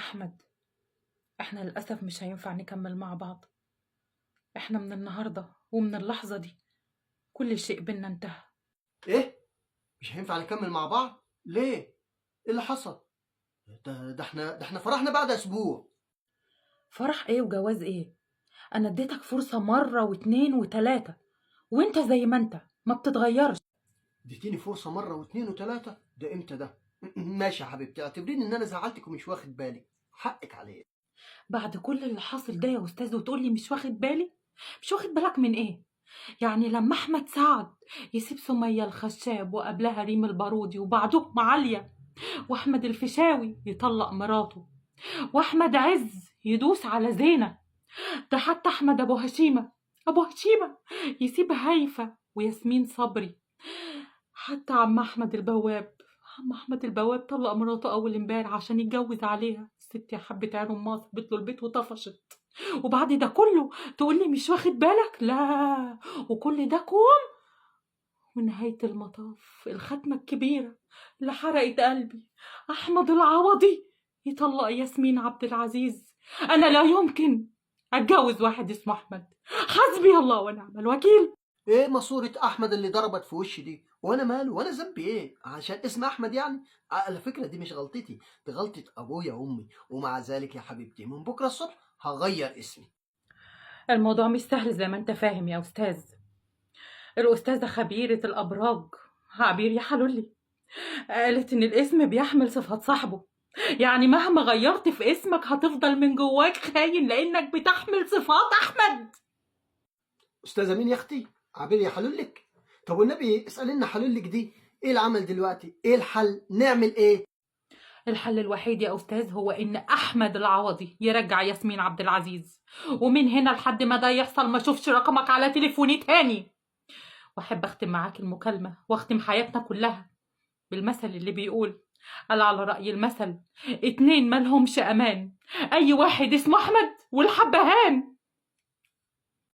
أحمد، إحنا للأسف مش هينفع نكمل مع بعض. إحنا من النهاردة ومن اللحظة دي كل شيء بينا انتهى. ايه؟ مش هينفع نكمل مع بعض؟ ليه؟ ايه اللي حصل؟ ده احنا فرحنا بعد اسبوع. فرح إيه وجواز إيه؟ أنا اديتك فرصة مرة واتنين وتلاتة، وإنت زي ما إنت ما بتتغيرش. اديتيني فرصة مرة واتنين وتلاتة؟ ده امتى ده؟ ماشي يا حبيبتي، اعتبريني ان انا زعلتك ومش واخد بالي. حقك عليا. بعد كل اللي حاصل ده يا أستاذ وتقولي مش واخد بالي؟ مش واخد بالك من إيه؟ يعني لما أحمد سعد يسيب سمية الخشاب وقبلها ريم البارودي وبعدهم عليا، وأحمد الفيشاوي يطلق مراته، وأحمد عز يدوس على زينة، ده حتى أحمد أبو هشيمة يسيب هيفا وياسمين صبري، حتى عم أحمد البواب طلق مراته أول امبارح عشان يتجوز عليها. الست يا حبة عين أمها سابت له البيت وطفشت، وبعد ده كله تقولي مش واخد بالك؟ لا، وكل ده كوم ونهاية المطاف الختمة الكبيرة اللي حرقت قلبي، أحمد العوضي يطلق ياسمين عبد العزيز. أنا لا يمكن أتجوز واحد اسمه أحمد. حسبي الله ونعم الوكيل. ايه ماسورة احمد اللي ضربت في وشي دي؟ وانا ماله؟ وانا ذنبي ايه عشان اسم احمد يعني؟ على فكرة دي مش غلطتي، دي غلطة ابويا وامي، ومع ذلك يا حبيبتي من بكرة الصبح هغير اسمي. الموضوع مش سهل زي ما أنت فاهم يا أستاذ. الأستاذة خبيرة الأبراج عبير يا حلولي قالت إن الاسم بيحمل صفات صاحبه، يعني مهما غيرت في اسمك هتفضل من جواك خاين لأنك بتحمل صفات أحمد. استاذة مين يا اختي؟ عبير يا حلولك؟ طب والنبي اسأل لنا حلولك دي ايه العمل دلوقتي؟ ايه الحل؟ نعمل ايه؟ الحل الوحيد يا أستاذ هو إن أحمد العوضي يرجع ياسمين عبد العزيز، ومن هنا لحد ما ده يحصل ما أشوفش رقمك على تليفوني تاني. وأحب أختم معاك المكالمة وأختم حياتنا كلها بالمثل اللي بيقول، قال على رأي المثل: اتنين مالهمش أمان، أي واحد اسمه أحمد والحبهان.